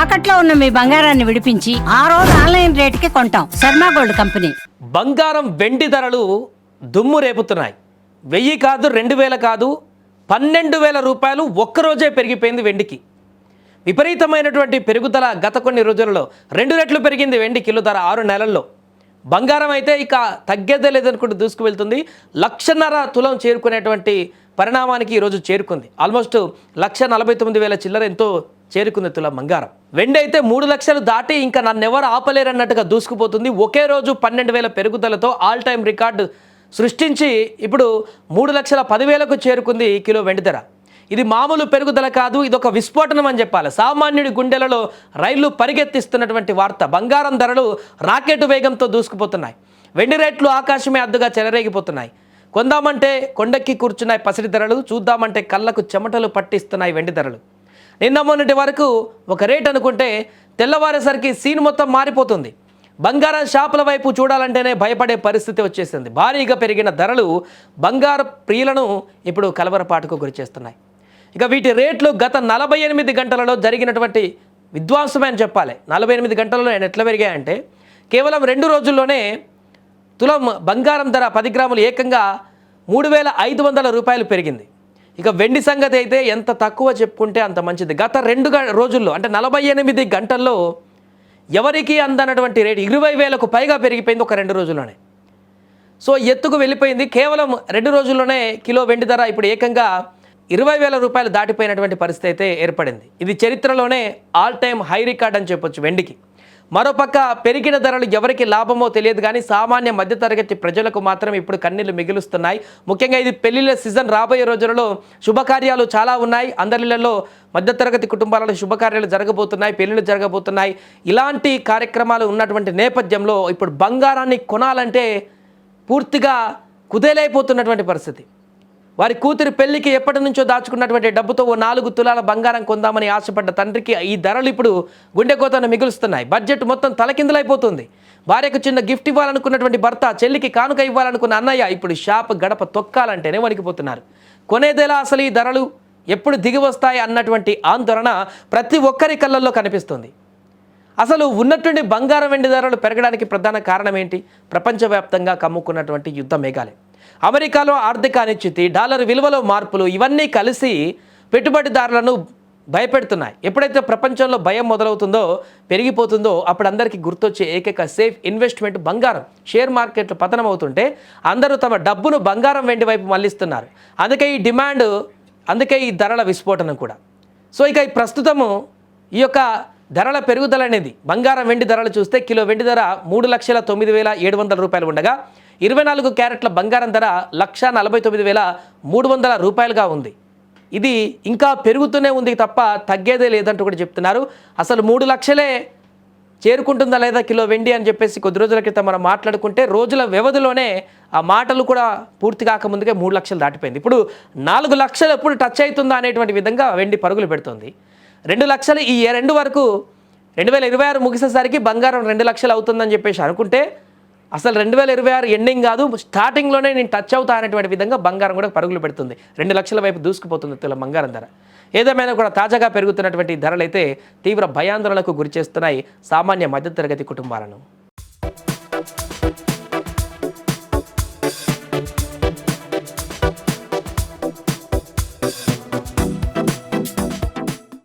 తాకట్లో ఉన్న మీ బంగారాన్ని విడిపించి ఆ రోజు ఆన్లైన్ రేటుకి కొంటాం. Sharma gold company. బంగారం వెండి ధరలు దుమ్ము రేపుతున్నాయి. 1000 కాదు, 2000 కాదు, 12,000 రూపాయలు ఒక్కరోజే పెరిగిపోయింది వెండికి. విపరీతమైనటువంటి పెరుగుదల గత కొన్ని రోజులలో 2 రెట్లు పెరిగింది వెండి కిలో ధర 6 నెలల్లో. బంగారం అయితే ఇక తగ్గేదే లేదనుకుంటూ దూసుకు వెళ్తుంది. 1,50,000 తులం చేరుకునేటువంటి పరిణామానికి ఈరోజు చేరుకుంది. ఆల్మోస్ట్ 1,49,000 చిల్లర ఎంతో చేరుకుంది తులం బంగారం. వెండి అయితే 3 లక్షలు దాటి ఇంకా నన్నెవరు ఆపలేరన్నట్టుగా దూసుకుపోతుంది. ఒకే రోజు 12,000 పెరుగుదలతో ఆల్ టైమ్ రికార్డు సృష్టించి ఇప్పుడు 3,10,000కు చేరుకుంది కిలో వెండి ధర. ఇది మామూలు పెరుగుదల కాదు, ఇది ఒక విస్ఫోటనం అని చెప్పాలి. సామాన్యుడి గుండెలలో రైళ్లు పరిగెత్తిస్తున్నటువంటి వార్త. బంగారం ధరలు రాకెట్ వేగంతో దూసుకుపోతున్నాయి. వెండి రేట్లు ఆకాశమే అద్దుగా చెలరేగిపోతున్నాయి. కొందామంటే కొండెక్కి కూర్చున్నాయి పసిడి ధరలు, చూద్దామంటే కళ్ళకు చెమటలు పట్టిస్తున్నాయి వెండి ధరలు. నిన్న మొన్నటి వరకు ఒక రేట్ అనుకుంటే తెల్లవారేసరికి సీన్ మొత్తం మారిపోతుంది. బంగారం షాపుల వైపు చూడాలంటేనే భయపడే పరిస్థితి వచ్చేసింది. భారీగా పెరిగిన ధరలు బంగారు ప్రియులను ఇప్పుడు కలవరపాటుకు గురి చేస్తున్నాయి. ఇక వీటి రేట్లు గత 48 గంటలలో జరిగినటువంటి విధ్వంసమే అని చెప్పాలి. 48 గంటలలో ఎట్లా పెరిగాయంటే కేవలం 2 రోజుల్లోనే తులం బంగారం ధర 10 గ్రాములు ఏకంగా 3,500 రూపాయలు పెరిగింది. ఇక వెండి సంగతి అయితే ఎంత తక్కువ చెప్పుకుంటే అంత మంచిది. గత 2 రోజుల్లో అంటే 48 గంటల్లో ఎవరికి అందనటువంటి రేటు 20,000కు పైగా పెరిగిపోయింది ఒక 2 రోజుల్లోనే. సో ఎత్తుకు వెళ్ళిపోయింది. కేవలం 2 రోజుల్లోనే కిలో వెండి ధర ఇప్పుడు ఏకంగా 20,000 రూపాయలు దాటిపోయినటువంటి పరిస్థితి అయితే ఏర్పడింది. ఇది చరిత్రలోనే ఆల్ టైమ్ హై రికార్డ్ అని చెప్పొచ్చు వెండికి. మరోపక్క పెరిగిన ధరలు ఎవరికి లాభమో తెలియదు కానీ సామాన్య మధ్యతరగతి ప్రజలకు మాత్రం ఇప్పుడు కన్నీళ్లు మిగులుస్తున్నాయి. ముఖ్యంగా ఇది పెళ్లిళ్ళ సీజన్. రాబోయే రోజులలో శుభకార్యాలు చాలా ఉన్నాయి. అందరిలో మధ్యతరగతి కుటుంబాలలో శుభకార్యాలు జరగబోతున్నాయి, పెళ్లిళ్ళు జరగబోతున్నాయి. ఇలాంటి కార్యక్రమాలు ఉన్నటువంటి నేపథ్యంలో ఇప్పుడు బంగారాన్ని కొనాలంటే పూర్తిగా కుదేలైపోతున్నటువంటి పరిస్థితి. వారి కూతురి పెళ్లికి ఎప్పటి నుంచో దాచుకున్నటువంటి డబ్బుతో ఓ 4 తులాల బంగారం కొందామని ఆశపడ్డ తండ్రికి ఈ ధరలు ఇప్పుడు గుండెకోతను మిగులుస్తున్నాయి. బడ్జెట్ మొత్తం తలకిందులైపోతుంది. భార్యకు చిన్న గిఫ్ట్ ఇవ్వాలనుకున్నటువంటి భర్త, చెల్లికి కానుక ఇవ్వాలనుకున్న అన్నయ్య ఇప్పుడు షాప్ గడప తొక్కాలంటేనే వణికిపోతున్నారు. కొనేదేలా అసలు ఈ ధరలు ఎప్పుడు దిగి వస్తాయి అన్నటువంటి ఆందోళన ప్రతి ఒక్కరి కళ్ళల్లో కనిపిస్తుంది. అసలు ఉన్నటువంటి బంగారం వెండి ధరలు పెరగడానికి ప్రధాన కారణం ఏంటి? ప్రపంచవ్యాప్తంగా కమ్ముకున్నటువంటి యుద్ధ మేఘాలే. అమెరికాలో ఆర్థిక అనిశ్చితి, డాలర్ విలువలో మార్పులు ఇవన్నీ కలిసి పెట్టుబడిదారులను భయపెడుతున్నాయి. ఎప్పుడైతే ప్రపంచంలో భయం మొదలవుతుందో, పెరిగిపోతుందో అప్పుడు అందరికీ గుర్తొచ్చే ఏకైక సేఫ్ ఇన్వెస్ట్మెంట్ బంగారం. షేర్ మార్కెట్లు పతనం అవుతుంటే అందరూ తమ డబ్బును బంగారం వెండి వైపు మళ్లిస్తున్నారు. అందుకే ఈ డిమాండ్, అందుకే ఈ ధరల విస్ఫోటనం కూడా. సో ఇక ఈ ప్రస్తుతము ఈ యొక్క ధరల పెరుగుదల అనేది బంగారం వెండి ధరలు చూస్తే కిలో వెండి ధర 3,09,700 రూపాయలు ఉండగా 24 క్యారెట్ల బంగారం ధర 1,49,300 రూపాయలుగా ఉంది. ఇది ఇంకా పెరుగుతూనే ఉంది తప్ప తగ్గేదే లేదంటూ కూడా చెప్తున్నారు. అసలు 3 లక్షలే చేరుకుంటుందా లేదా కిలో వెండి అని చెప్పేసి కొద్ది రోజుల క్రితం మనం మాట్లాడుకుంటే రోజుల వ్యవధిలోనే ఆ మాటలు కూడా పూర్తి కాకముందుకే 3 లక్షలు దాటిపోయింది. ఇప్పుడు 4 లక్షలు ఎప్పుడు టచ్ అవుతుందా అనేటువంటి విధంగా వెండి పరుగులు పెడుతుంది. 2 లక్షలు ఈ 2 వరకు 2026 ముగిసేసరికి బంగారం 2 లక్షలు అవుతుందని చెప్పేసి అనుకుంటే అసలు 2026 ఎండింగ్ కాదు, స్టార్టింగ్లోనే నేను టచ్ అవుతా అనేటువంటి విధంగా బంగారం కూడా పరుగులు పెడుతుంది. 2 లక్షల వైపు దూసుకుపోతుంది తులం బంగారం ధర. ఏదేమైనా కూడా తాజాగా పెరుగుతున్నటువంటి ధరలు అయితే తీవ్ర భయాందోళనకు గురి చేస్తున్నాయి సామాన్య మధ్యతరగతి కుటుంబాలను.